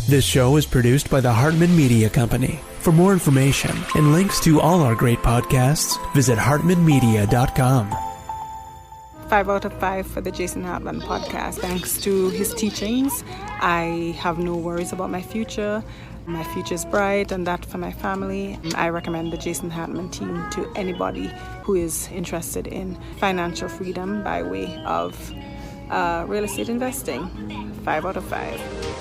This show is produced by the Hartman Media Company. For more information and links to all our great podcasts, visit hartmanmedia.com. 5 out of 5 for the Jason Hartman podcast. Thanks to his teachings, I have no worries about my future. My future is bright, and that for my family. I recommend the Jason Hartman team to anybody who is interested in financial freedom by way of real estate investing. 5 out of 5.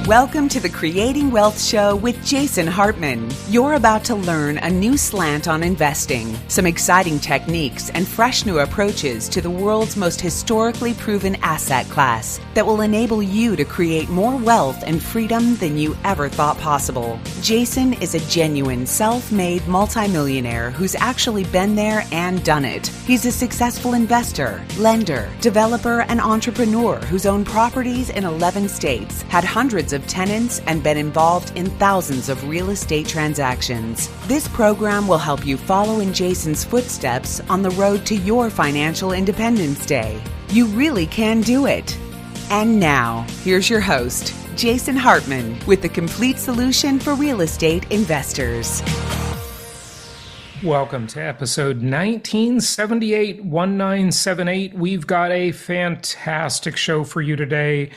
Welcome to the Creating Wealth Show with Jason Hartman. You're about to learn a new slant on investing, some exciting techniques, and fresh new approaches to the world's most historically proven asset class that will enable you to create more wealth and freedom than you ever thought possible. Jason is a genuine self-made multimillionaire who's actually been there and done it. He's a successful investor, lender, developer, and entrepreneur who's owned properties in 11 states, had hundreds of tenants, and been involved in thousands of real estate transactions. This program will help you follow in Jason's footsteps on the road to your financial independence day. You really can do it. And now, here's your host, Jason Hartman, with the complete solution for real estate investors. Welcome to episode 1978. We've got a fantastic show for you today.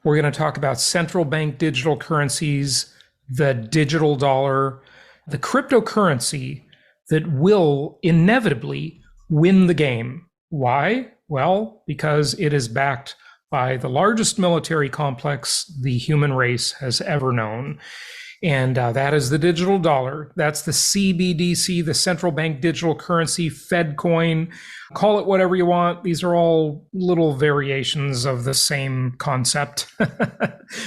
We're going to talk about central bank digital currencies, the digital dollar, the cryptocurrency that will inevitably win the game. Why? Well, because it is backed by the largest military complex the human race has ever known. And that is the digital dollar. That's the CBDC, the central bank digital currency, Fed coin. Call it whatever you want. These are all little variations of the same concept.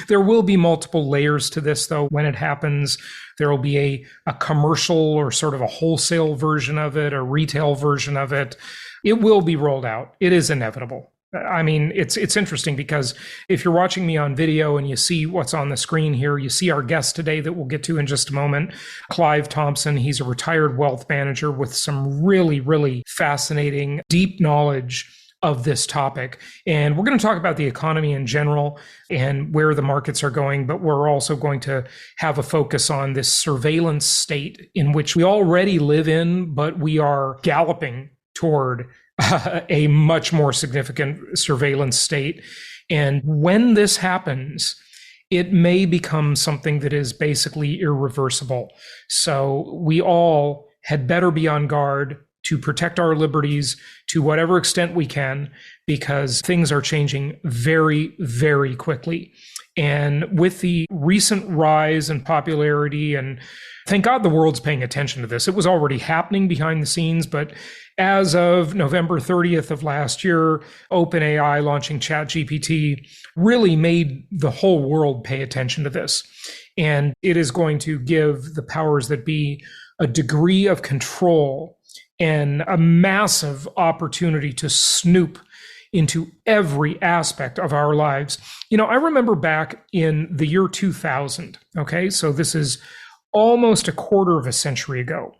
There will be multiple layers to this, though. When it happens, there will be a commercial or sort of a wholesale version of it, a retail version of it. It will be rolled out. It is inevitable. I mean, it's interesting because if you're watching me on video and you see what's on the screen here, you see our guest today that we'll get to in just a moment, Clive Thompson. He's a retired wealth manager with some really, really fascinating, deep knowledge of this topic. And we're going to talk about the economy in general and where the markets are going, but we're also going to have a focus on this surveillance state in which we already live in, but we are galloping toward a much more significant surveillance state. And when this happens, it may become something that is basically irreversible. So we all had better be on guard to protect our liberties to whatever extent we can, because things are changing very, very quickly. And with the recent rise in popularity, and thank God the world's paying attention to this. It was already happening behind the scenes, but as of November 30th of last year, OpenAI launching ChatGPT really made the whole world pay attention to this. And it is going to give the powers that be a degree of control and a massive opportunity to snoop into every aspect of our lives. You know, I remember back in the year 2000, okay? So this is almost a quarter of a century ago.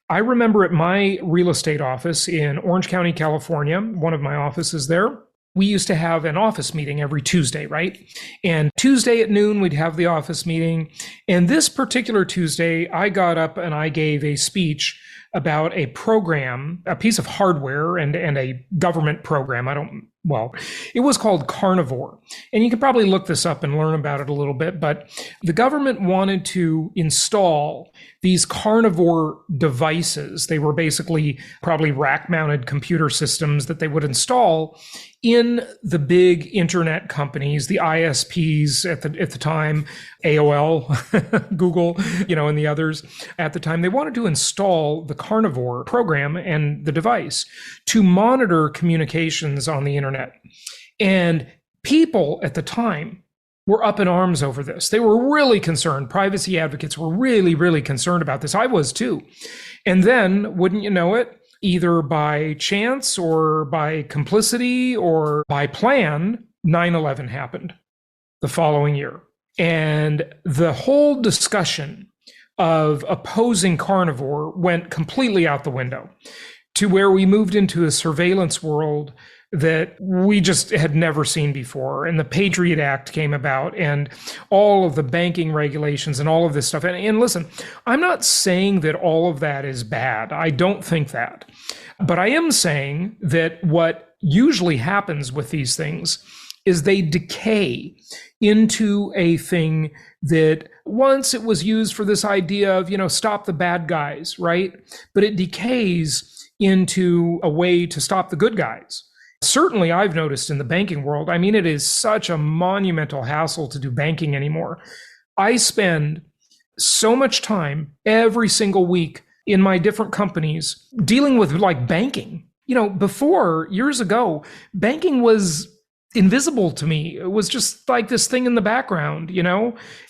I remember at my real estate office in Orange County, California, one of my offices there, we used to have an office meeting every Tuesday, right? And Tuesday at noon, we'd have the office meeting. And this particular Tuesday, I got up and I gave a speech about a program, a piece of hardware and a government program. It was called Carnivore. And you could probably look this up and learn about it a little bit, but the government wanted to install these carnivore devices. They were basically probably rack-mounted computer systems that they would install in the big internet companies, the ISPs at the time, AOL, Google, and the others at the time. They wanted to install the Carnivore program and the device to monitor communications on the internet. And people at the time were up in arms over this. They were really concerned. Privacy advocates were really, really concerned about this. I was too. And then, wouldn't you know it, either by chance or by complicity or by plan, 9/11 happened the following year. And the whole discussion of opposing Carnivore went completely out the window, to where we moved into a surveillance world that we just had never seen before. And the Patriot Act came about and all of the banking regulations and all of this stuff. And listen, I'm not saying that all of that is bad. I don't think that. But I am saying that what usually happens with these things is they decay into a thing that once it was used for this idea of, stop the bad guys, right? But it decays into a way to stop the good guys. Certainly, I've noticed in the banking world, it is such a monumental hassle to do banking anymore. I spend so much time every single week in my different companies dealing with banking. Before, years ago, banking was invisible to me. It was just like this thing in the background,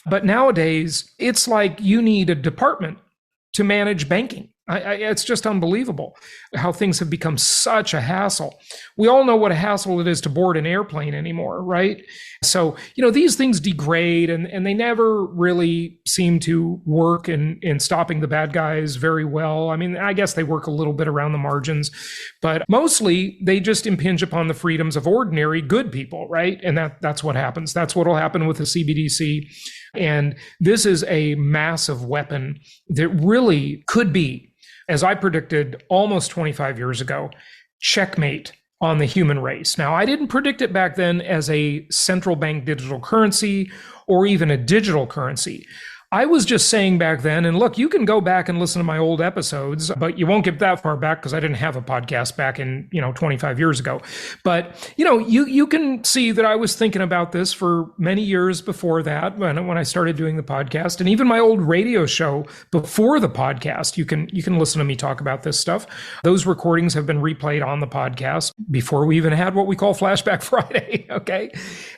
But nowadays, it's like you need a department to manage banking. It's just unbelievable how things have become such a hassle. We all know what a hassle it is to board an airplane anymore, right? So, these things degrade and they never really seem to work in stopping the bad guys very well. I guess they work a little bit around the margins, but mostly they just impinge upon the freedoms of ordinary good people, right? And that's what happens. That's what will happen with the CBDC. And this is a massive weapon that really could be, as I predicted almost 25 years ago, checkmate on the human race. Now, I didn't predict it back then as a central bank digital currency or even a digital currency. I was just saying back then, and look, you can go back and listen to my old episodes, but you won't get that far back because I didn't have a podcast back in, 25 years ago. But, you can see that I was thinking about this for many years before that when I started doing the podcast, and even my old radio show before the podcast, you can listen to me talk about this stuff. Those recordings have been replayed on the podcast before we even had what we call Flashback Friday. Okay.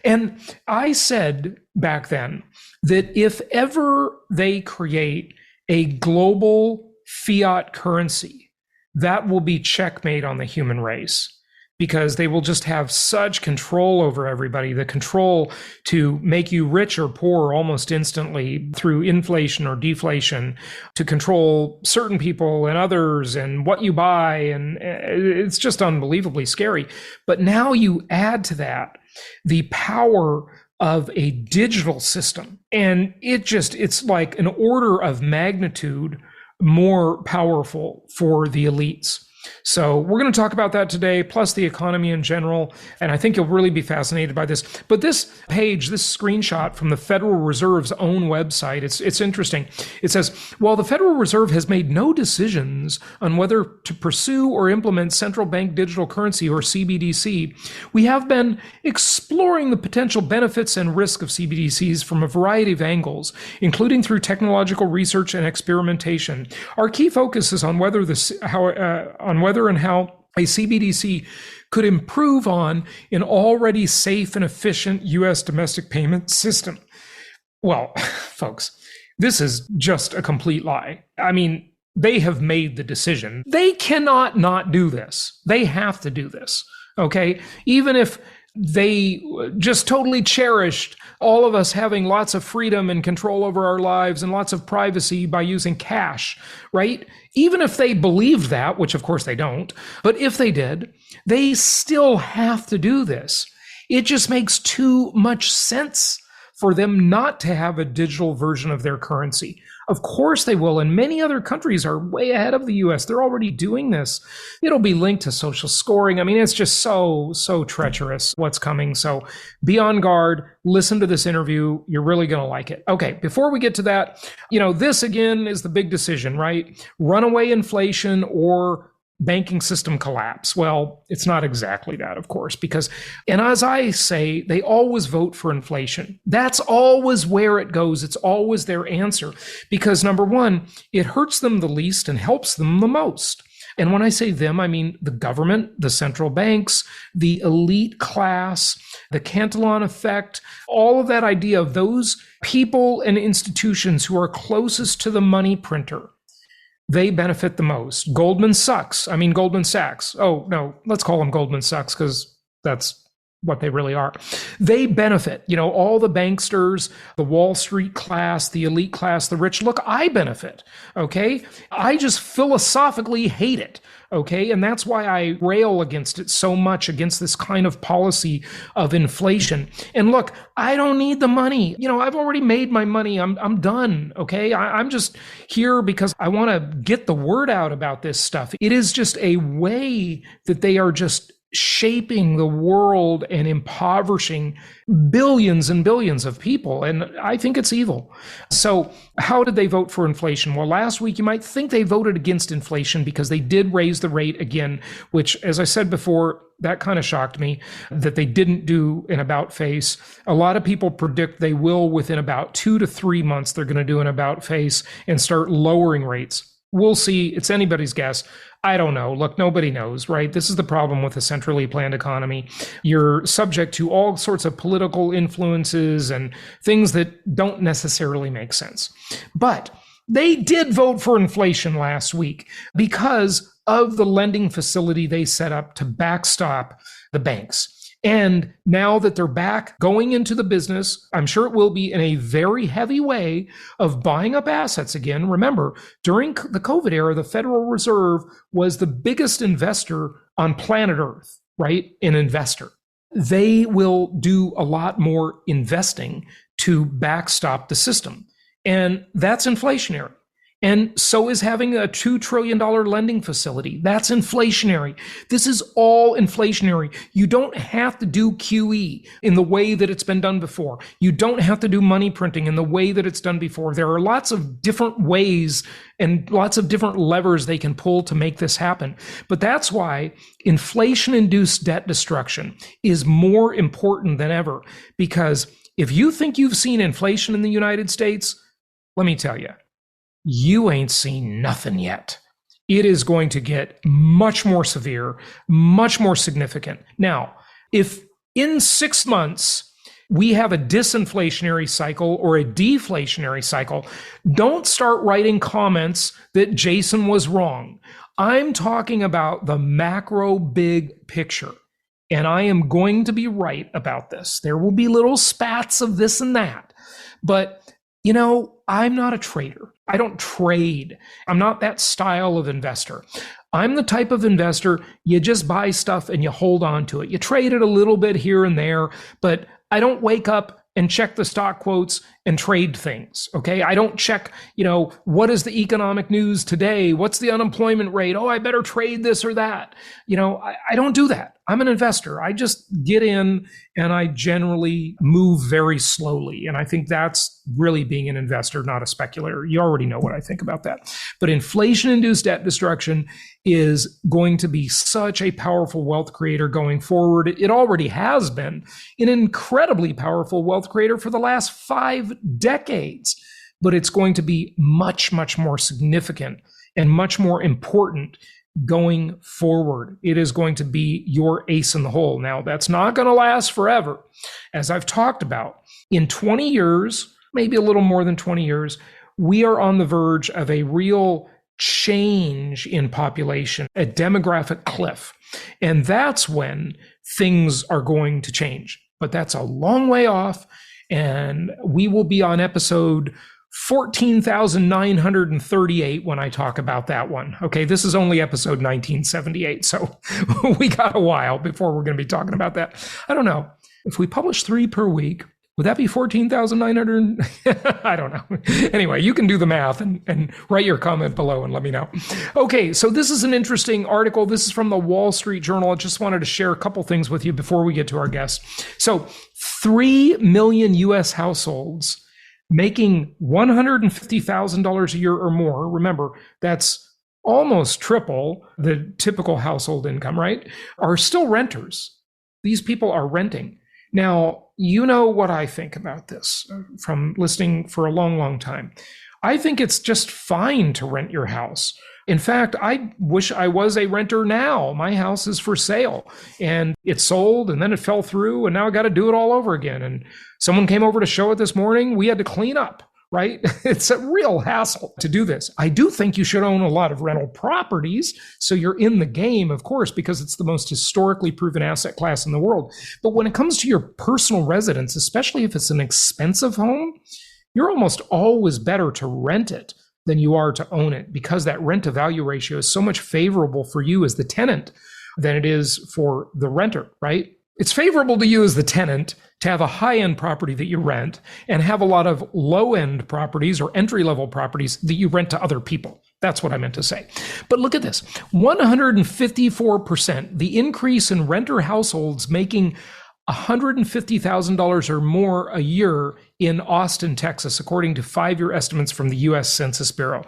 And I said back then that if ever they create a global fiat currency, that will be checkmate on the human race, because they will just have such control over everybody, the control to make you rich or poor almost instantly through inflation or deflation, to control certain people and others and what you buy. And it's just unbelievably scary. But now you add to that the power of a digital system. And it's like an order of magnitude more powerful for the elites. So we're going to talk about that today, plus the economy in general. And I think you'll really be fascinated by this. But this page, this screenshot from the Federal Reserve's own website, it's interesting. It says, while the Federal Reserve has made no decisions on whether to pursue or implement central bank digital currency or CBDC, we have been exploring the potential benefits and risk of CBDCs from a variety of angles, including through technological research and experimentation. Our key focus is on whether and how a CBDC could improve on an already safe and efficient U.S. domestic payment system. Well, folks, this is just a complete lie. They have made the decision. They cannot not do this. They have to do this, okay? Even if they just totally cherished all of us having lots of freedom and control over our lives and lots of privacy by using cash, right? Even if they believed that, which of course they don't, but if they did, they still have to do this. It just makes too much sense for them not to have a digital version of their currency. Of course they will, and many other countries are way ahead of the US. They're already doing this. It'll be linked to social scoring. It's just so treacherous what's coming. So be on guard. Listen to this interview. You're really going to like it. Okay, before we get to that, this again is the big decision, right? Runaway inflation or banking system collapse. Well, it's not exactly that, of course, and as I say, they always vote for inflation. That's always where it goes. It's always their answer because number one, it hurts them the least and helps them the most. And when I say them, I mean the government, the central banks, the elite class, the Cantillon effect, all of that idea of those people and institutions who are closest to the money printer. They benefit the most. Goldman Sachs. Oh, no, let's call them Goldman Sachs because that's what they really are. They benefit, all the banksters, the Wall Street class, the elite class, the rich. Look, I benefit. Okay. I just philosophically hate it. Okay. And that's why I rail against it so much, against this kind of policy of inflation. And look, I don't need the money. I've already made my money. I'm done. Okay. I'm just here because I want to get the word out about this stuff. It is just a way that they are just shaping the world and impoverishing billions and billions of people. And I think it's evil. So how did they vote for inflation? Well, last week you might think they voted against inflation because they did raise the rate again, which, as I said before, that kind of shocked me that they didn't do an about face. A lot of people predict they will within about 2 to 3 months. They're going to do an about face and start lowering rates. We'll see. It's anybody's guess. I don't know. Look, nobody knows, right? This is the problem with a centrally planned economy. You're subject to all sorts of political influences and things that don't necessarily make sense. But they did vote for inflation last week because of the lending facility they set up to backstop the banks. And now that they're back going into the business, I'm sure it will be in a very heavy way of buying up assets again. Remember, during the COVID era, the Federal Reserve was the biggest investor on planet Earth, right? An investor. They will do a lot more investing to backstop the system. And that's inflationary. And so is having a $2 trillion lending facility. That's inflationary. This is all inflationary. You don't have to do QE in the way that it's been done before. You don't have to do money printing in the way that it's done before. There are lots of different ways and lots of different levers they can pull to make this happen. But that's why inflation-induced debt destruction is more important than ever. Because if you think you've seen inflation in the United States, let me tell you, you ain't seen nothing yet. It is going to get much more severe, much more significant. Now, if in 6 months we have a disinflationary cycle or a deflationary cycle, don't start writing comments that Jason was wrong. I'm talking about the macro big picture, and I am going to be right about this. There will be little spats of this and that, but I'm not a trader. I don't trade. I'm not that style of investor. I'm the type of investor, you just buy stuff and you hold on to it. You trade it a little bit here and there, but I don't wake up and check the stock quotes and trade things, okay? I don't check, what is the economic news today? What's the unemployment rate? Oh, I better trade this or that. I don't do that. I'm an investor. I just get in and I generally move very slowly. And I think that's really being an investor, not a speculator. You already know what I think about that. But inflation-induced debt destruction is going to be such a powerful wealth creator going forward. It already has been an incredibly powerful wealth creator for the last 5 decades. But it's going to be much, much more significant and much more important going forward. It is going to be your ace in the hole. Now, that's not going to last forever. As I've talked about, in 20 years, maybe a little more than 20 years, we are on the verge of a real change in population, a demographic cliff. And that's when things are going to change. But that's a long way off. And we will be on episode 14,938 when I talk about that one. Okay, this is only episode 1978, so we got a while before we're going to be talking about that. I don't know. If we publish 3 per week, would that be 14,900? I don't know. Anyway, you can do the math and write your comment below and let me know. Okay, so this is an interesting article. This is from the Wall Street Journal. I just wanted to share a couple things with you before we get to our guest. So 3 million U.S. households making $150,000 a year or more, remember, that's almost triple the typical household income, right, are still renters. These people are renting. Now, you know what I think about this from listening for a long, long time. I think it's just fine to rent your house. In fact, I wish I was a renter now. My house is for sale and it sold and then it fell through and now I got to do it all over again. And someone came over to show it this morning. We had to clean up, right? It's a real hassle to do this. I do think you should own a lot of rental properties, so you're in the game, of course, because it's the most historically proven asset class in the world. But when it comes to your personal residence, especially if it's an expensive home, you're almost always better to rent it than you are to own it, because that rent to value ratio is so much favorable for you as the tenant than it is for the renter, right? It's favorable to you as the tenant to have a high-end property that you rent and have a lot of low-end properties or entry-level properties that you rent to other people. That's what I meant to say. But look at this, 154%, the increase in renter households making $150,000 or more a year in Austin, Texas, according to 5-year estimates from the U.S. Census Bureau.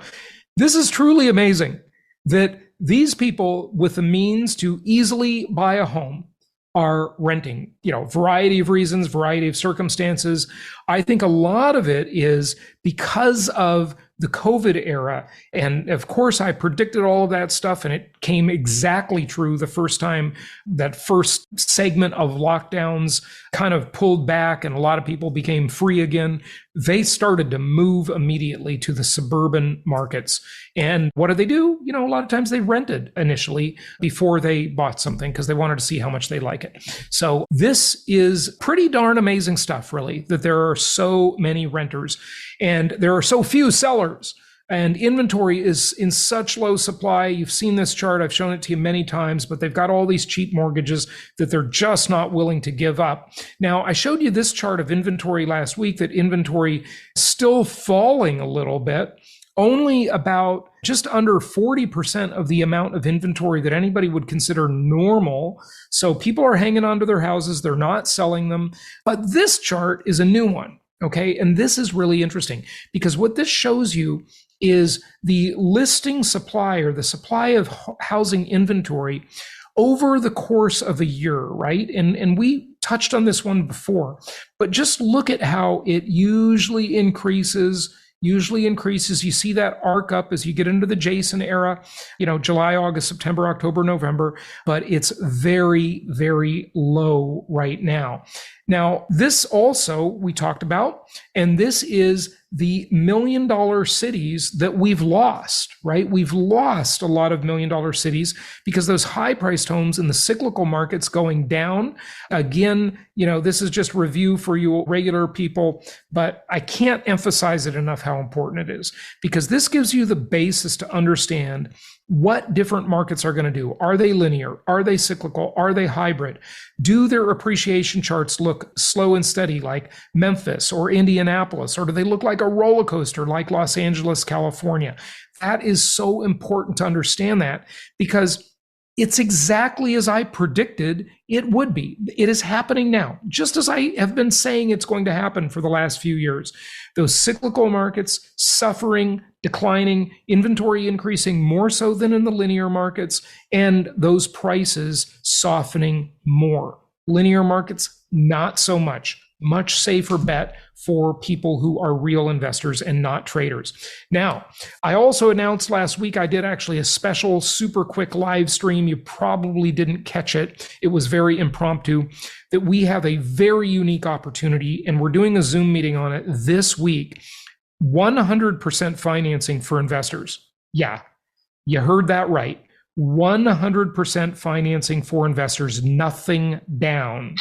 This is truly amazing that these people with the means to easily buy a home are renting, variety of reasons, variety of circumstances. I think a lot of it is because of the COVID era. And of course, I predicted all of that stuff, and it came exactly true the first time that first segment of lockdowns kind of pulled back and a lot of people became free again. They started to move immediately to the suburban markets. And what did they do? A lot of times they rented initially before they bought something because they wanted to see how much they like it. So this is pretty darn amazing stuff, really, that there are so many renters and there are so few sellers. And inventory is in such low supply. You've seen this chart. I've shown it to you many times, but they've got all these cheap mortgages that they're just not willing to give up. Now, I showed you this chart of inventory last week, that inventory still falling a little bit. Only about just under 40% of the amount of inventory that anybody would consider normal. So people are hanging on to their houses. They're not selling them. But this chart is a new one. Okay. And this is really interesting because what this shows you is the listing supply, or the supply of housing inventory over the course of a year, right? And we touched on this one before, but just look at how it usually increases. You see that arc up as you get into the Jason era, July, August, September, October, November, but it's very, very low right now. Now, this also we talked about, and this is the $1 million cities that we've lost, right? We've lost a lot of $1 million cities because those high-priced homes in the cyclical markets going down. Again, this is just review for you regular people, but I can't emphasize it enough how important it is, because this gives you the basis to understand what different markets are going to do. Are they linear? Are they cyclical? Are they hybrid? Do their appreciation charts look slow and steady like Memphis or Indianapolis? Or do they look like a roller coaster like Los Angeles, California? That is so important to understand that, because it's exactly as I predicted it would be. It is happening now, just as I have been saying it's going to happen for the last few years. Those cyclical markets suffering, declining, inventory increasing more so than in the linear markets, and those prices softening more. Linear markets, not so much. Much safer bet for people who are real investors and not traders. Now, I also announced last week, I did actually a special super quick live stream. You probably didn't catch it. It was very impromptu, that we have a very unique opportunity, and we're doing a Zoom meeting on it this week. 100% financing for investors. Yeah, you heard that right. 100% financing for investors, nothing down.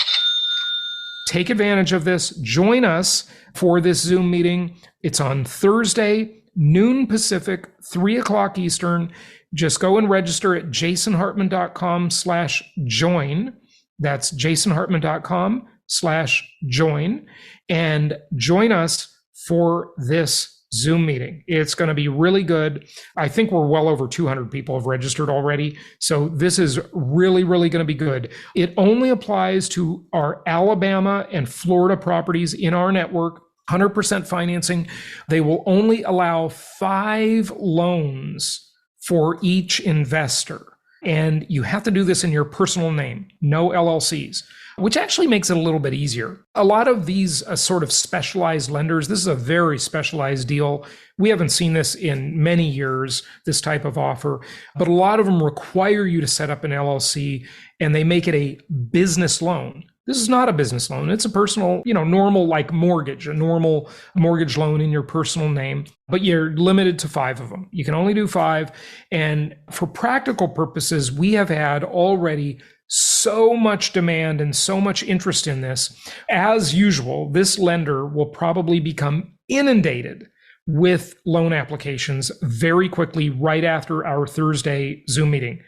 Take advantage of this. Join us for this Zoom meeting. It's on Thursday, noon Pacific, 3:00 Eastern. Just go and register at jasonhartman.com/join. That's jasonhartman.com/join, and join us for this Zoom meeting. It's going to be really good. I think we're well over 200 people have registered already. So this is really, really going to be good. It only applies to our Alabama and Florida properties in our network, 100% financing. They will only allow 5 loans for each investor. And you have to do this in your personal name, no LLCs, which actually makes it a little bit easier. A lot of these sort of specialized lenders, this is a very specialized deal. We haven't seen this in many years, this type of offer, but a lot of them require you to set up an LLC, and they make it a business loan. This is not a business loan. It's a personal, normal like mortgage, a normal mortgage loan in your personal name, but you're limited to 5 of them. You can only do 5. And for practical purposes, we have had already so much demand and so much interest in this. As usual, this lender will probably become inundated with loan applications very quickly right after our Thursday Zoom meeting.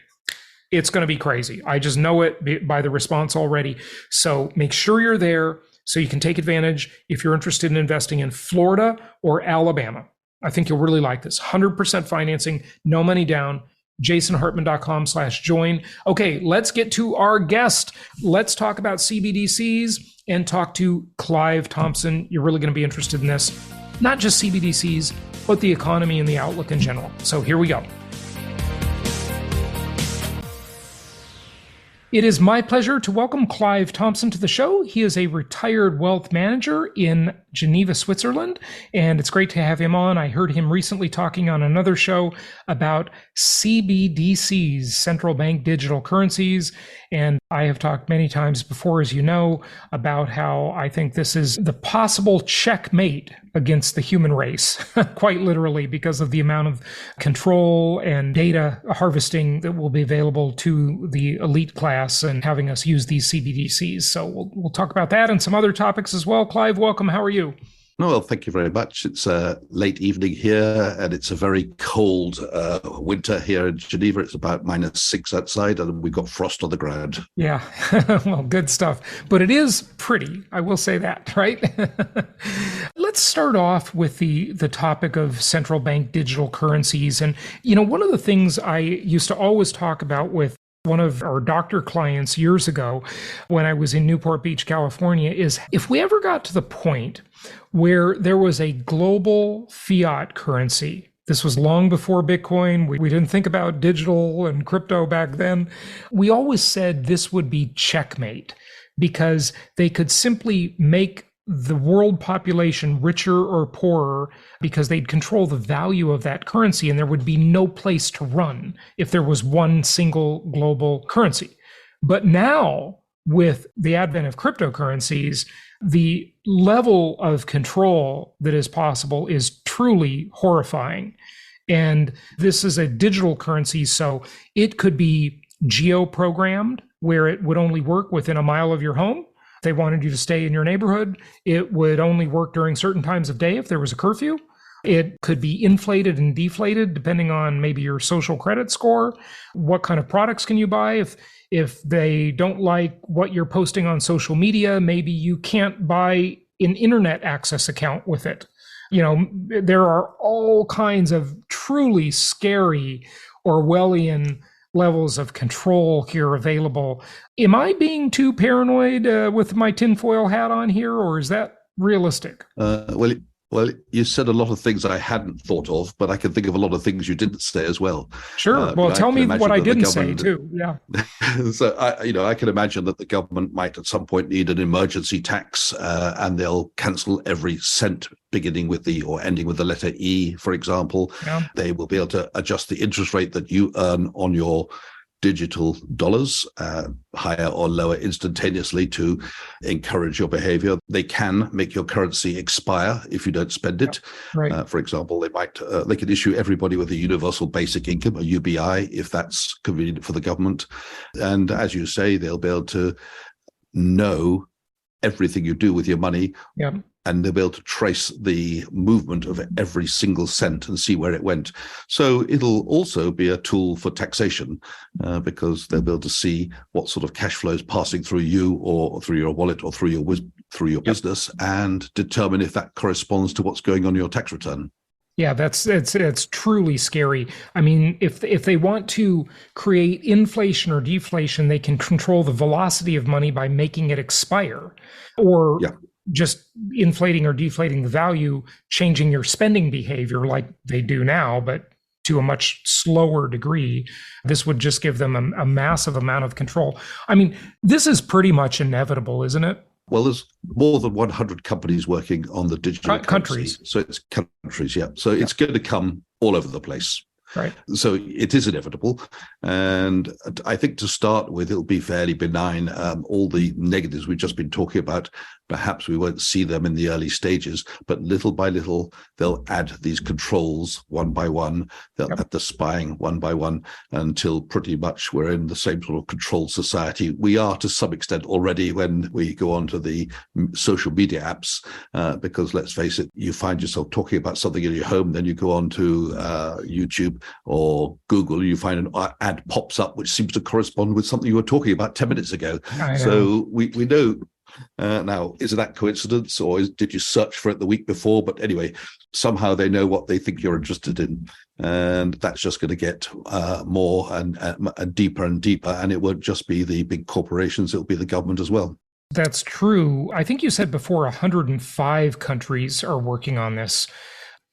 It's going to be crazy. I just know it by the response already. So make sure you're there so you can take advantage if you're interested in investing in Florida or Alabama. I think you'll really like this. 100% financing, no money down. jasonhartman.com/join. Okay, let's get to our guest. Let's talk about CBDCs and talk to Clive Thompson. You're really going to be interested in this. Not just CBDCs, but the economy and the outlook in general. So here we go. It is my pleasure to welcome Clive Thompson to the show. He is a retired wealth manager in Geneva, Switzerland, and it's great to have him on. I heard him recently talking on another show about CBDCs, central bank digital currencies, and I have talked many times before, as you know, about how I think this is the possible checkmate against the human race, quite literally, because of the amount of control and data harvesting that will be available to the elite class and having us use these CBDCs. So we'll talk about that and some other topics as well. Clive, welcome. How are you? No, well, thank you very much. It's a late evening here, and it's a very cold winter here in Geneva. It's about -6 outside, and we've got frost on the ground. Yeah, well, good stuff. But it is pretty, I will say that, right? Let's start off with the topic of central bank digital currencies. And, one of the things I used to always talk about with one of our doctor clients years ago when I was in Newport Beach, California, is if we ever got to the point where there was a global fiat currency, this was long before Bitcoin, we didn't think about digital and crypto back then, we always said this would be checkmate because they could simply make the world population richer or poorer because they'd control the value of that currency and there would be no place to run if there was one single global currency. But now, with the advent of cryptocurrencies, the level of control that is possible is truly horrifying. And this is a digital currency, so it could be geo-programmed where it would only work within a mile of your home. They wanted you to stay in your neighborhood. It would only work during certain times of day if there was a curfew. It could be inflated and deflated depending on maybe your social credit score. What kind of products can you buy? If they don't like what you're posting on social media, maybe you can't buy an internet access account with it. There are all kinds of truly scary Orwellian levels of control here available. Am I being too paranoid with my tinfoil hat on here, or is that realistic? Well, you said a lot of things I hadn't thought of, but I can think of a lot of things you didn't say as well. Sure. Well, tell me what I didn't say too. Yeah. So I can imagine that the government might at some point need an emergency tax, and they'll cancel every cent beginning with or ending with the letter E, for example. Yeah. They will be able to adjust the interest rate that you earn on your digital dollars, higher or lower instantaneously to encourage your behavior. They can make your currency expire if you don't spend it. Right. For example, they could issue everybody with a universal basic income, a UBI, if that's convenient for the government. And as you say, they'll be able to know everything you do with your money. Yeah. And they'll be able to trace the movement of every single cent and see where it went. So it'll also be a tool for taxation because they'll be able to see what sort of cash flow is passing through you or through your wallet or through your business and determine if that corresponds to what's going on your tax return. Yeah, it's truly scary. I mean, if they want to create inflation or deflation, they can control the velocity of money by making it expire, or just inflating or deflating the value, changing your spending behavior like they do now, but to a much slower degree. This would just give them a massive amount of control. I mean, this is pretty much inevitable, isn't it? Well, there's more than 100 companies working on the digital countries. So it's countries, yeah. So it's going to come all over the place. Right. So it is inevitable. And I think to start with, it'll be fairly benign. All the negatives we've just been talking about, perhaps we won't see them in the early stages, but little by little, they'll add these controls one by one. They'll add the spying one by one until pretty much we're in the same sort of controlled society. We are to some extent already when we go on to the social media apps, because let's face it, you find yourself talking about something in your home, then you go on to YouTube or Google, you find an ad pops up which seems to correspond with something you were talking about 10 minutes ago. So we know. Now, is that coincidence, or did you search for it the week before? But anyway, somehow they know what they think you're interested in, and that's just going to get more and deeper and deeper. And it won't just be the big corporations; it'll be the government as well. That's true. I think you said before 105 countries are working on this.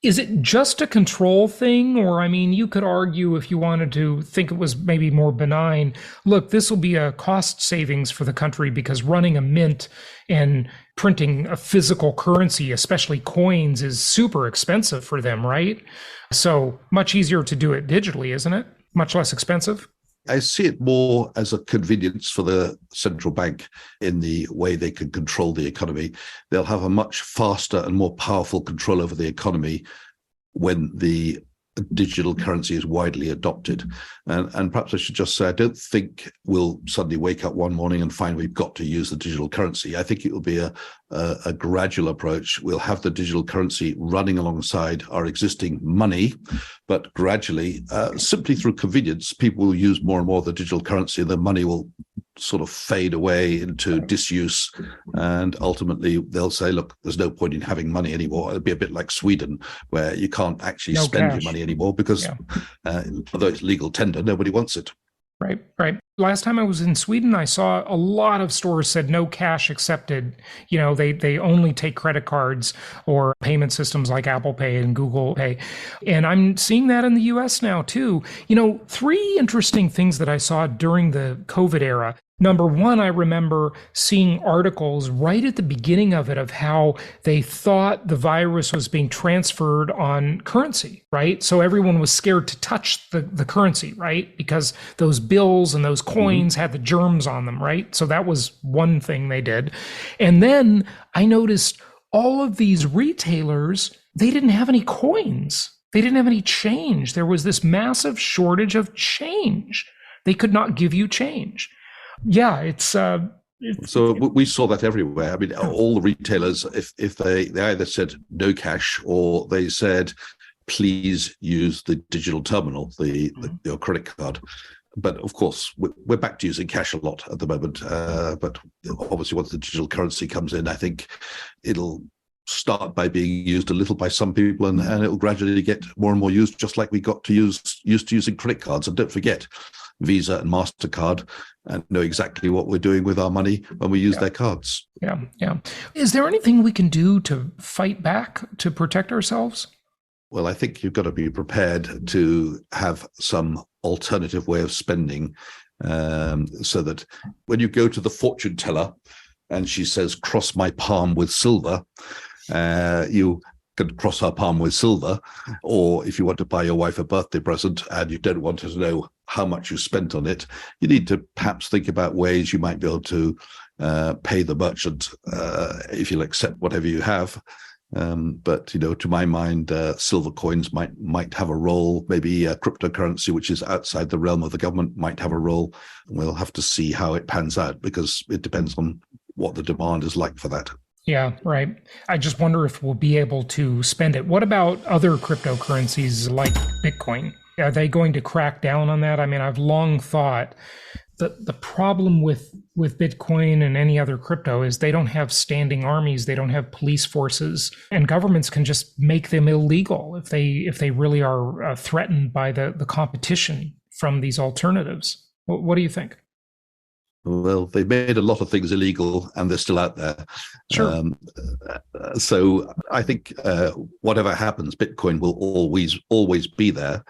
Is it just a control thing? Or, I mean, you could argue if you wanted to think it was maybe more benign, look, this will be a cost savings for the country because running a mint and printing a physical currency, especially coins, is super expensive for them, right? So much easier to do it digitally, isn't it? Much less expensive. I see it more as a convenience for the central bank in the way they can control the economy. They'll have a much faster and more powerful control over the economy when the digital currency is widely adopted. And perhaps I should just say, I don't think we'll suddenly wake up one morning and find we've got to use the digital currency. I think it will be a gradual approach. We'll have the digital currency running alongside our existing money, but gradually, simply through convenience, people will use more and more of the digital currency, and the money will sort of fade away into disuse, and ultimately they'll say, look, there's no point in having money anymore. It'll be a bit like Sweden, where you can't actually spend your money anymore because although it's legal tender, nobody wants it. Right. Last time I was in Sweden, I saw a lot of stores said no cash accepted. You know, they only take credit cards or payment systems like Apple Pay and Google Pay. And I'm seeing that in the US now too. You know, three interesting things that I saw during the COVID era. Number one, I remember seeing articles right at the beginning of it of how they thought the virus was being transferred on currency, right? So everyone was scared to touch the currency, right? Because those bills and those coins had the germs on them, right? So that was one thing they did. And then I noticed all of these retailers, they didn't have any coins. They didn't have any change. There was this massive shortage of change. They could not give you change. Yeah, it's so we saw that everywhere. I mean, all the retailers, if they either said no cash or they said, please use the digital terminal, your credit card. But of course, we're back to using cash a lot at the moment. But obviously, once the digital currency comes in, I think it'll start by being used a little by some people, and it'll gradually get more and more used, just like we got used to using credit cards. And don't forget, Visa and MasterCard and know exactly what we're doing with our money when we use their cards. Yeah. Is there anything we can do to fight back, to protect ourselves? Well, I think you've got to be prepared to have some alternative way of spending, so that when you go to the fortune teller and she says, cross my palm with silver, you can cross her palm with silver. Or if you want to buy your wife a birthday present and you don't want her to know how much you spent on it, you need to perhaps think about ways you might be able to pay the merchant if you'll accept whatever you have. But, you know, to my mind, silver coins might have a role. Maybe cryptocurrency, which is outside the realm of the government, might have a role. We'll have to see how it pans out, because it depends on what the demand is like for that. Yeah, right. I just wonder if we'll be able to spend it. What about other cryptocurrencies like Bitcoin? Are they going to crack down on that? I mean, I've long thought that the problem with Bitcoin and any other crypto is they don't have standing armies, they don't have police forces, and governments can just make them illegal if they really are threatened by the competition from these alternatives. What do you think? Well, they made a lot of things illegal and they're still out there. Sure. So I think whatever happens, Bitcoin will always be there.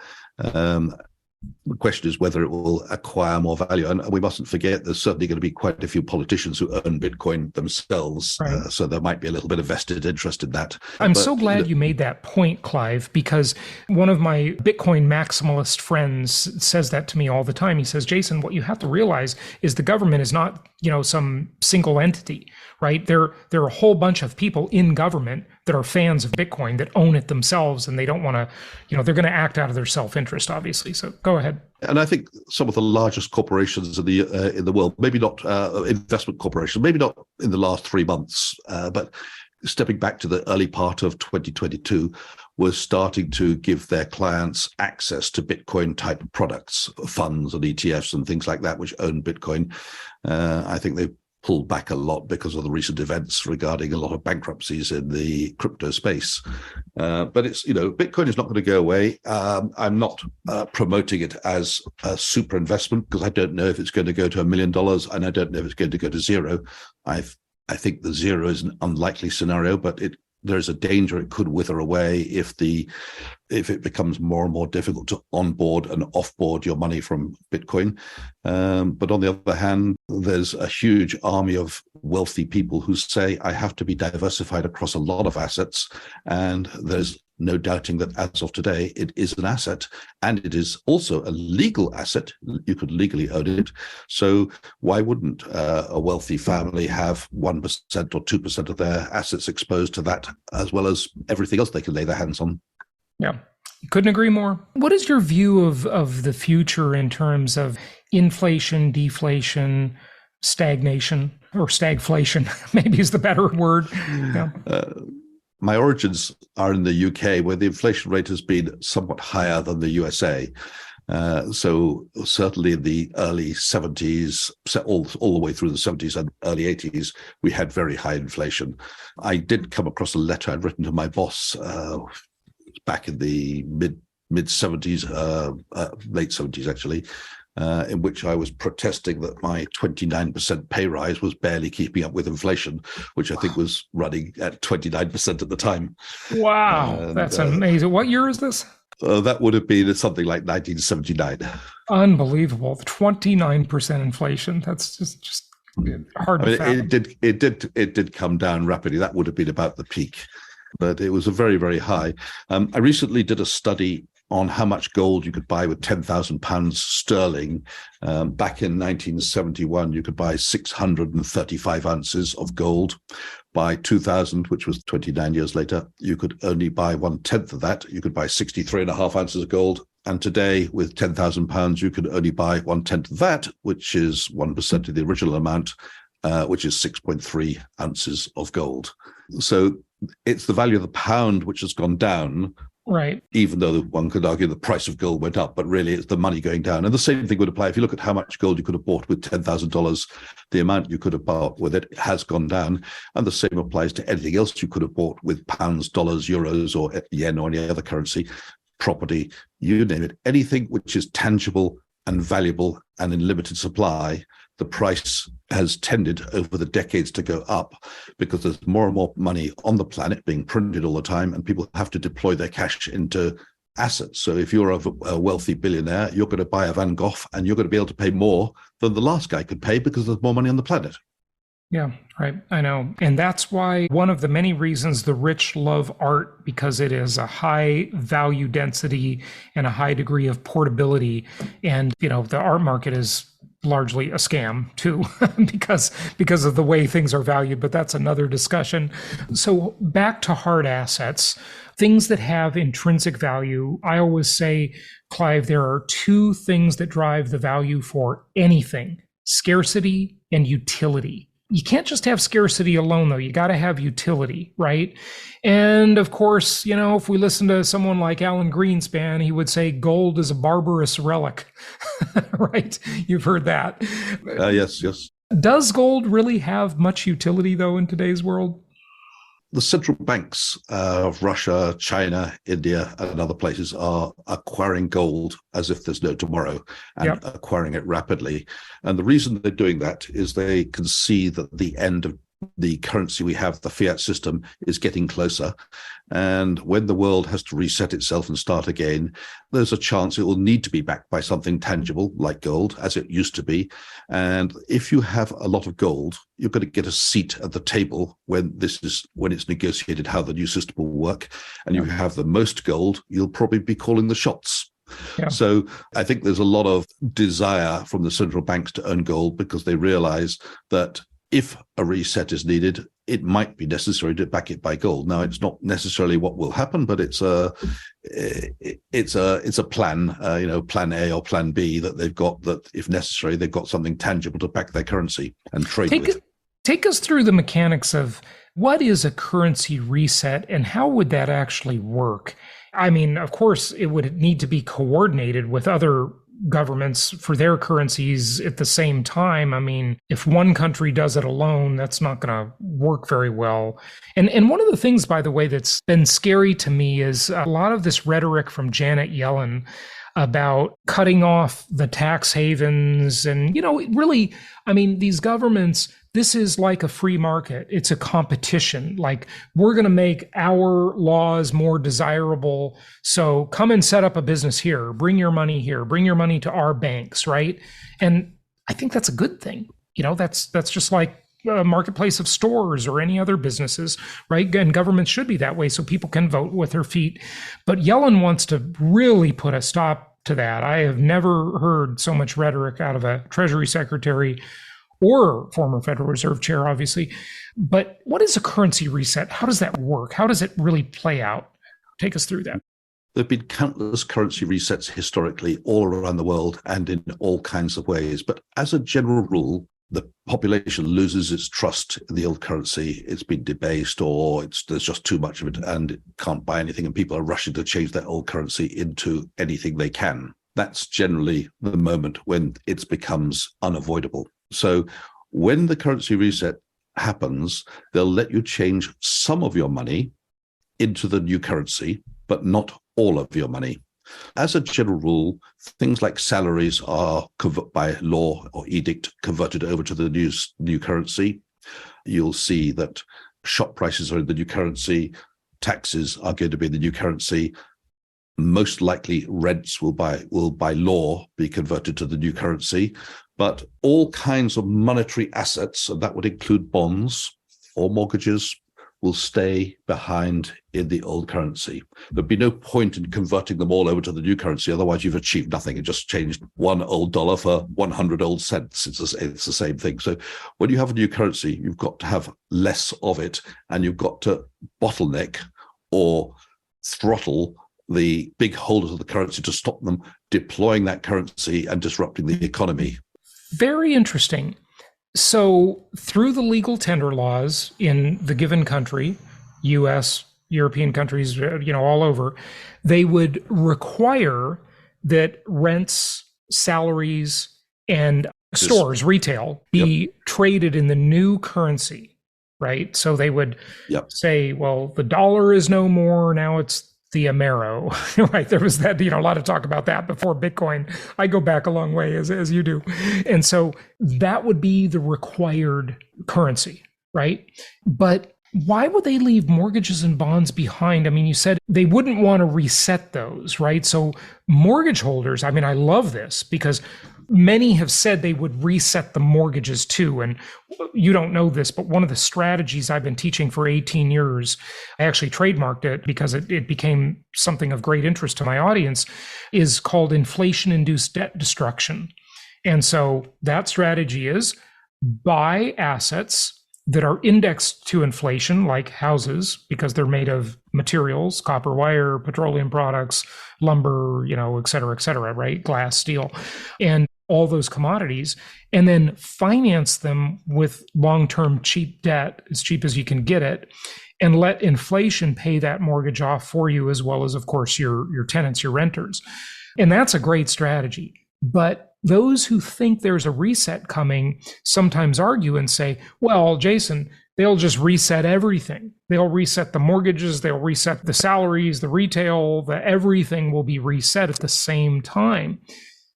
The question is whether it will acquire more value. And we mustn't forget there's certainly going to be quite a few politicians who own Bitcoin themselves. Right. So there might be a little bit of vested interest in that. I'm so glad you made that point, Clive, because one of my Bitcoin maximalist friends says that to me all the time. He says, Jason, what you have to realize is the government is not, some single entity, right? There are a whole bunch of people in government that are fans of Bitcoin that own it themselves, and they don't want to, they're going to act out of their self-interest, obviously. So go ahead. And I think some of the largest corporations in the world, maybe not investment corporations, maybe not in the last 3 months, but stepping back to the early part of 2022, was starting to give their clients access to Bitcoin type products, funds and ETFs and things like that, which own Bitcoin. I think they've pulled back a lot because of the recent events regarding a lot of bankruptcies in the crypto space. But it's, Bitcoin is not going to go away. I'm not promoting it as a super investment because I don't know if it's going to go to $1 million and I don't know if it's going to go to zero. I think the zero is an unlikely scenario, but there's a danger it could wither away if it becomes more and more difficult to onboard and offboard your money from Bitcoin. But on the other hand, there's a huge army of wealthy people who say, I have to be diversified across a lot of assets. And there's no doubting that as of today, it is an asset, and it is also a legal asset. You could legally own it. So why wouldn't a wealthy family have 1% or 2% of their assets exposed to that, as well as everything else they can lay their hands on? Yeah, couldn't agree more. What is your view of the future in terms of inflation, deflation, stagnation, or stagflation, maybe is the better word? Yeah. My origins are in the UK, where the inflation rate has been somewhat higher than the USA. So certainly in the early 70s, all the way through the 70s and early 80s, we had very high inflation. I did come across a letter I'd written to my boss back in the mid 70s, late 70s actually, in which I was protesting that my 29% pay rise was barely keeping up with inflation, which I think was running at 29% at the time. Wow, that's amazing. What year is this? That would have been something like 1979. Unbelievable. 29% inflation. That's just hard to fathom. It did come down rapidly. That would have been about the peak, but it was a very, very high. I recently did a study on how much gold you could buy with £10,000 sterling. Back in 1971, you could buy 635 ounces of gold. By 2000, which was 29 years later, you could only buy 1/10 of that. You could buy 63.5 ounces of gold. And today, with £10,000, you could only buy 1/10 of that, which is 1% of the original amount, which is 6.3 ounces of gold. So it's the value of the pound which has gone down. Right. Even though one could argue the price of gold went up, but really it's the money going down. And the same thing would apply if you look at how much gold you could have bought with $10,000, the amount you could have bought with it has gone down. And the same applies to anything else you could have bought with pounds, dollars, euros, or yen, or any other currency, property, you name it. Anything which is tangible and valuable and in limited supply, the price has tended over the decades to go up because there's more and more money on the planet being printed all the time, and people have to deploy their cash into assets. So if you're a wealthy billionaire, you're going to buy a Van Gogh and you're going to be able to pay more than the last guy could pay because there's more money on the planet. Yeah, right. I know. And that's why one of the many reasons the rich love art, because it is a high value density and a high degree of portability. And, the art market is largely a scam too, because of the way things are valued, but that's another discussion. So back to hard assets, things that have intrinsic value. I always say, Clive, there are two things that drive the value for anything: scarcity and utility. You can't just have scarcity alone, though. You got to have utility, right? And of course, if we listen to someone like Alan Greenspan, he would say gold is a barbarous relic, right? You've heard that. Yes. Does gold really have much utility, though, in today's world? The central banks of Russia, China, India, and other places are acquiring gold as if there's no tomorrow and acquiring it rapidly. And the reason they're doing that is they can see that the end of the currency we have, the fiat system, is getting closer. And when the world has to reset itself and start again, there's a chance it will need to be backed by something tangible like gold, as it used to be. And if you have a lot of gold, you're going to get a seat at the table when it's negotiated how the new system will work. And you have the most gold, you'll probably be calling the shots. Yeah. So I think there's a lot of desire from the central banks to own gold because they realize that if a reset is needed, it might be necessary to back it by gold. Now, it's not necessarily what will happen, but it's a plan, plan A or plan B that they've got, that if necessary, they've got something tangible to back their currency and trade with. Take us through the mechanics of what is a currency reset and how would that actually work? I mean, of course, it would need to be coordinated with other governments for their currencies at the same time. I mean, if one country does it alone, that's not going to work very well. And one of the things, by the way, that's been scary to me is a lot of this rhetoric from Janet Yellen about cutting off the tax havens. And, really, I mean, these governments, this is like a free market. It's a competition. Like, we're going to make our laws more desirable. So come and set up a business here. Bring your money here. Bring your money to our banks, right? And I think that's a good thing. That's just like a marketplace of stores or any other businesses, right? And governments should be that way so people can vote with their feet. But Yellen wants to really put a stop to that. I have never heard so much rhetoric out of a Treasury Secretary or former Federal Reserve Chair, obviously. But what is a currency reset? How does that work? How does it really play out? Take us through that. There have been countless currency resets historically all around the world and in all kinds of ways. But as a general rule, the population loses its trust in the old currency. It's been debased, or there's just too much of it and it can't buy anything, and people are rushing to change their old currency into anything they can. That's generally the moment when it becomes unavoidable. So when the currency reset happens, they'll let you change some of your money into the new currency, but not all of your money. As a general rule, things like salaries are by law or edict converted over to the new currency. You'll see that shop prices are in the new currency, taxes are going to be in the new currency. Most likely rents will by law be converted to the new currency, but all kinds of monetary assets, and that would include bonds or mortgages, will stay behind in the old currency. There'd be no point in converting them all over to the new currency. Otherwise, you've achieved nothing. It just changed one old dollar for 100 old cents. It's the same thing. So when you have a new currency, you've got to have less of it, and you've got to bottleneck or throttle the big holders of the currency to stop them deploying that currency and disrupting the economy. Very interesting. So through the legal tender laws in the given country, US, European countries, all over, they would require that rents, salaries, and stores, retail, be traded in the new currency, right? So they would say, well, the dollar is no more, now it's the Amero, right? There was that, a lot of talk about that before Bitcoin. I go back a long way as you do. And so that would be the required currency, right? But why would they leave mortgages and bonds behind? I mean, you said they wouldn't want to reset those, right? So mortgage holders, I mean, I love this because many have said they would reset the mortgages too. And you don't know this, but one of the strategies I've been teaching for 18 years, I actually trademarked it because it became something of great interest to my audience, is called inflation-induced debt destruction. And so that strategy is buy assets that are indexed to inflation, like houses, because they're made of materials, copper wire, petroleum products, lumber, et cetera, right? Glass, steel, and all those commodities, and then finance them with long-term cheap debt, as cheap as you can get it, and let inflation pay that mortgage off for you, as well as, of course, your tenants, your renters. And that's a great strategy. But those who think there's a reset coming sometimes argue and say, well, Jason, they'll just reset everything. They'll reset the mortgages, they'll reset the salaries, the retail, everything will be reset at the same time.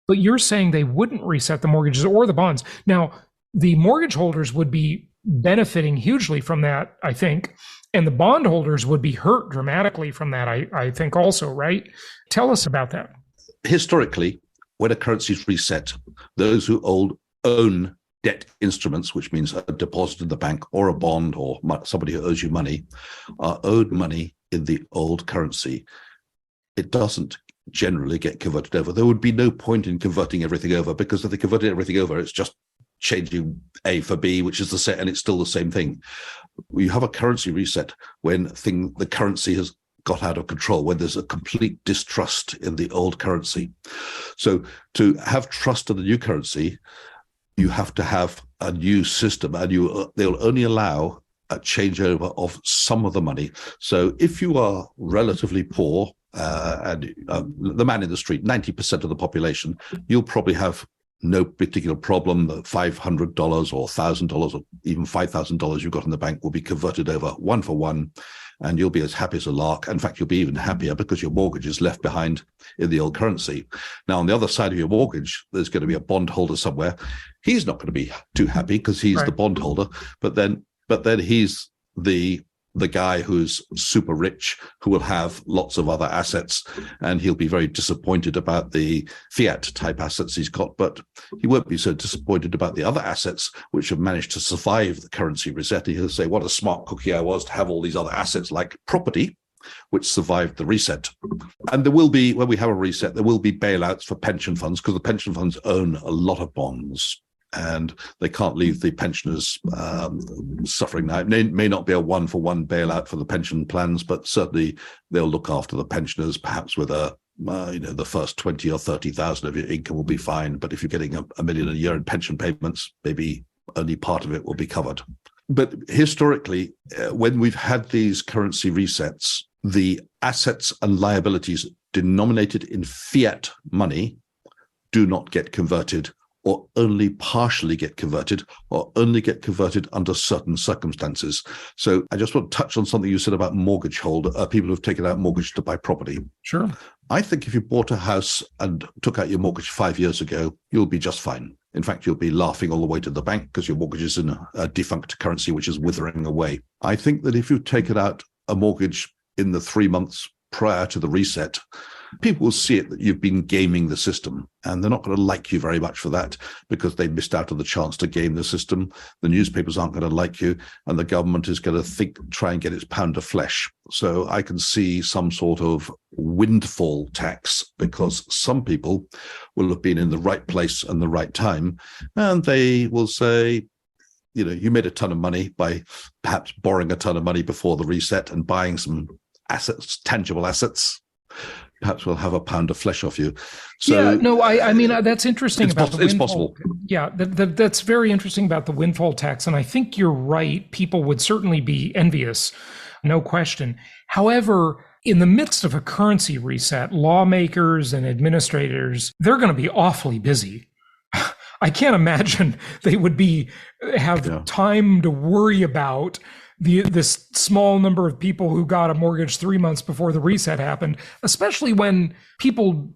But you're saying they wouldn't reset the mortgages or the bonds. Now, the mortgage holders would be benefiting hugely from that, I think. And the bondholders would be hurt dramatically from that, I think also, right? Tell us about that. Historically, when a currency is reset, those who own debt instruments, which means a deposit in the bank or a bond or somebody who owes you money, are owed money in the old currency. It doesn't generally get converted over. There would be no point in converting everything over, because if they converted everything over, it's just changing A for B, which is the same, and it's still the same thing. You have a currency reset when the currency has got out of control, when there's a complete distrust in the old currency. So to have trust in the new currency, you have to have a new system, and they'll only allow a changeover of some of the money. So if you are relatively poor, and the man in the street, 90% of the population, you'll probably have no particular problem that $500 or $1,000 or even $5,000 you've got in the bank will be converted over one for one, and you'll be as happy as a lark. In fact, you'll be even happier because your mortgage is left behind in the old currency. Now, on the other side of your mortgage, there's going to be a bondholder somewhere. He's not going to be too happy because he's the bondholder, but then he's the guy who's super rich, who will have lots of other assets, and he'll be very disappointed about the fiat type assets he's got, but he won't be so disappointed about the other assets which have managed to survive the currency reset. He'll say, what a smart cookie I was to have all these other assets like property, which survived the reset. And there will be, when we have a reset, there will be bailouts for pension funds, because the pension funds own a lot of bonds, and they can't leave the pensioners suffering now. It may not be a one-for-one bailout for the pension plans, but certainly they'll look after the pensioners, perhaps with the first 20 or 30,000 of your income will be fine. But if you're getting a million a year in pension payments, maybe only part of it will be covered. But historically, when we've had these currency resets, the assets and liabilities denominated in fiat money do not get converted, or only partially get converted, or only get converted under certain circumstances. So I just want to touch on something you said about mortgage holder, people who've taken out mortgage to buy property. Sure. I think if you bought a house and took out your mortgage 5 years ago, you'll be just fine. In fact, you'll be laughing all the way to the bank because your mortgage is in a defunct currency, which is withering away. I think that if you've taken out a mortgage in the 3 months prior to the reset, people will see it that you've been gaming the system, and they're not going to like you very much for that, because they missed out on the chance to game the system. The newspapers aren't going to like you, and the government is going to try and get its pound of flesh. So I can see some sort of windfall tax, because some people will have been in the right place and the right time, and they will say, you made a ton of money by perhaps borrowing a ton of money before the reset and buying some assets, tangible assets. Perhaps we'll have a pound of flesh off you. So, yeah, no, I mean, that's interesting about the windfall. It's possible. Yeah, that's very interesting about the windfall tax. And I think you're right. People would certainly be envious, no question. However, in the midst of a currency reset, lawmakers and administrators, they're going to be awfully busy. I can't imagine they would have time to worry about this small number of people who got a mortgage 3 months before the reset happened, especially when people,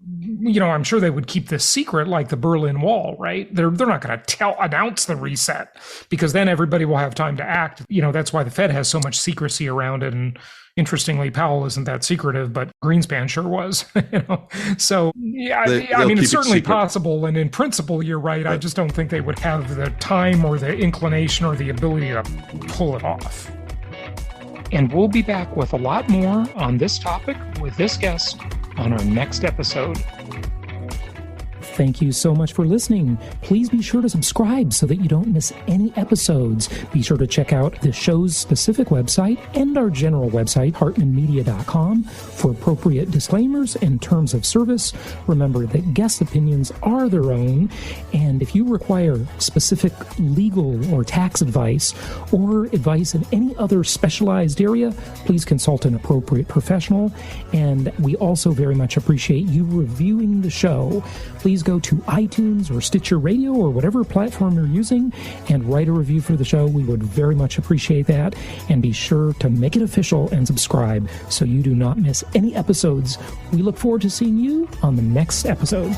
I'm sure they would keep this secret, like the Berlin Wall, right? They're not going to announce the reset, because then everybody will have time to act. That's why the Fed has so much secrecy around it. And interestingly, Powell isn't that secretive, but Greenspan sure was. So yeah, I mean, it's certainly possible, and in principle, you're right. I just don't think they would have the time or the inclination or the ability to pull it off. And we'll be back with a lot more on this topic with this guest on our next episode. Thank you so much for listening. Please be sure to subscribe so that you don't miss any episodes. Be sure to check out the show's specific website and our general website, hartmanmedia.com, for appropriate disclaimers and terms of service. Remember that guest opinions are their own, and if you require specific legal or tax advice or advice in any other specialized area, please consult an appropriate professional. And we also very much appreciate you reviewing the show. Please go to iTunes or Stitcher Radio or whatever platform you're using and write a review for the show. We would very much appreciate that. And be sure to make it official and subscribe so you do not miss any episodes. We look forward to seeing you on the next episode.